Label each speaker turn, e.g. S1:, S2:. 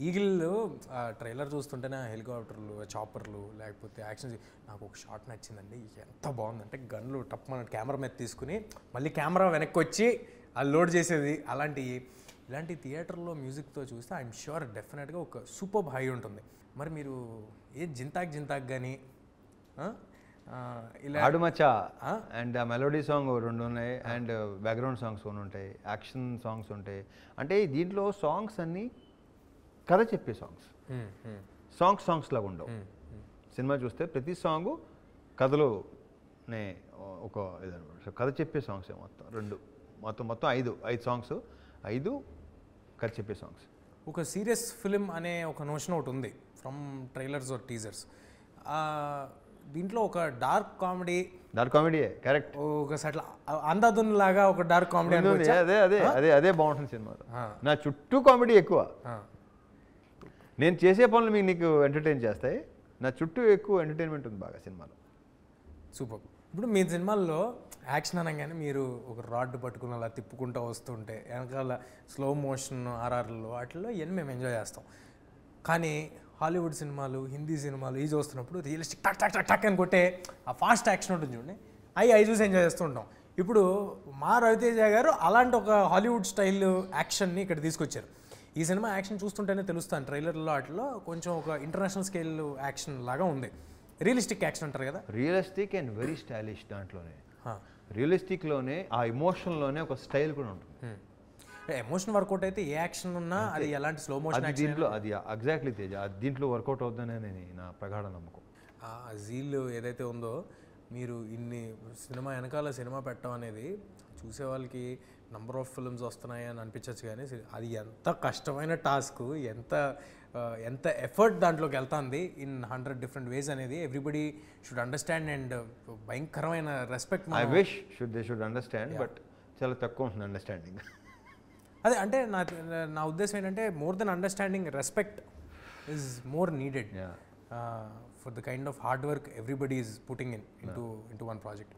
S1: Eagle trailer చూస్తుంటేనే హెలికాప్టర్లు, చాపర్లు, లేకపోతే యాక్షన్ నాకు ఒక షాట్ నచ్చిందండి. ఎంత బాగుందంటే గన్లు టప్ మన కెమెరా మీద తీసుకుని మళ్ళీ కెమెరా వెనక్కి వచ్చి అది లోడ్ చేసేది. ఇలాంటి థియేటర్లో మ్యూజిక్తో చూస్తే ఐఎమ్ ష్యూర్ డెఫినెట్గా ఒక సూపర్ హై ఉంటుంది. మరి మీరు జింతాక్ కానీ ఇలా
S2: ఆడుమచ్చా అండ్ ఆ మెలోడీ సాంగ్ 2 ఉన్నాయి, అండ్ బ్యాక్గ్రౌండ్ సాంగ్స్ 1 ఉంటాయి, యాక్షన్ సాంగ్స్ ఉంటాయి. అంటే దీంట్లో సాంగ్స్ అన్నీ కథ చెప్పే సాంగ్స్ లాగా ఉండవు. సినిమా చూస్తే ప్రతి సాంగ్ కథలోనే ఒక ఇదనమాట. కథ చెప్పే సాంగ్స్ మొత్తం 5 సాంగ్స్, 5 కథ చెప్పే సాంగ్స్.
S1: ఒక సీరియస్ ఫిలిం అనే ఒక నోషన్ ఒకటి ఉంది ఫ్రమ్ ట్రైలర్స్ ఆర్ టీజర్స్. దీంట్లో ఒక డార్క్ కామెడీ
S2: కరెక్ట్,
S1: ఒక సట్ల అందాదున్ లాగా ఒక డార్క్ కామెడీ.
S2: అదే బాగుంటుంది సినిమాలో. నా చుట్టూ కామెడీ ఎక్కువ. నేను చేసే పనులు నీకు ఎంటర్టైన్ చేస్తాయి, నా చుట్టూ ఎక్కువ ఎంటర్టైన్మెంట్ ఉంది బాగా సినిమాలో.
S1: సూపర్. ఇప్పుడు మీ సినిమాల్లో యాక్షన్ అనగానే మీరు ఒక రాడ్ పట్టుకుని అలా తిప్పుకుంటూ వస్తుంటే వెనకాల స్లో మోషన్ ఆర్ఆర్లో వాటిల్లో ఇవన్నీ మేము ఎంజాయ్ చేస్తాం. కానీ హాలీవుడ్ సినిమాలు, హిందీ సినిమాలు ఇవి చూస్తున్నప్పుడు రియలిస్టిక్ టక్ టక్ టక్ టక్ అని కొట్టే ఆ ఫాస్ట్ యాక్షన్ ఉంటుంది చూడండి, అవి చూసి ఎంజాయ్ చేస్తూ ఉంటాం. ఇప్పుడు మా రవితేజ గారు అలాంటి ఒక హాలీవుడ్ స్టైల్ యాక్షన్ని ఇక్కడ తీసుకొచ్చారు. ఈ సినిమా యాక్షన్ చూస్తుంటేనే తెలుస్తాను, ట్రైలర్లో వాటిలో కొంచెం ఒక ఇంటర్నేషనల్ స్కేల్ యాక్షన్ లాగా ఉంది. రియలిస్టిక్ యాక్షన్ అంటారు కదా,
S2: రియలిస్టిక్ అండ్ వెరీ స్టైలిష్. దాంట్లోనే రియలిస్టిక్లోనే ఆ ఎమోషన్లోనే ఒక స్టైల్ కూడా ఉంటుంది.
S1: ఎమోషన్ వర్కౌట్ అయితే ఏ యాక్షన్ ఉన్నా అది ఎలాంటి స్లో మోషన్
S2: దీంట్లో అది ఎగ్జాక్ట్లీ తేజ, దీంట్లో వర్కౌట్ అవుతుందనే నా ప్రగాఢ నమ్మకం.
S1: ఆ జీల్ ఏదైతే ఉందో, మీరు ఇన్ని సినిమా వెనకాల సినిమా పెట్టడం అనేది చూసే వాళ్ళకి నంబర్ ఆఫ్ ఫిల్మ్స్ వస్తున్నాయి అని అనిపించవచ్చు, కానీ అది ఎంత కష్టమైన టాస్క్, ఎంత ఎఫర్ట్ దాంట్లోకి వెళ్తుంది ఇన్ 100 డిఫరెంట్ వేస్ అనేది ఎవ్రీబడి షుడ్ అండర్స్టాండ్. అండ్ భయంకరమైన respect.
S2: I wish they should understand, but చాలా తక్కువ ఉంటుంది అండర్స్టాండింగ్.
S1: అదే అంటే నా ఉద్దేశం ఏంటంటే more than understanding, respect is more needed for the kind of hard work everybody is putting in to one project.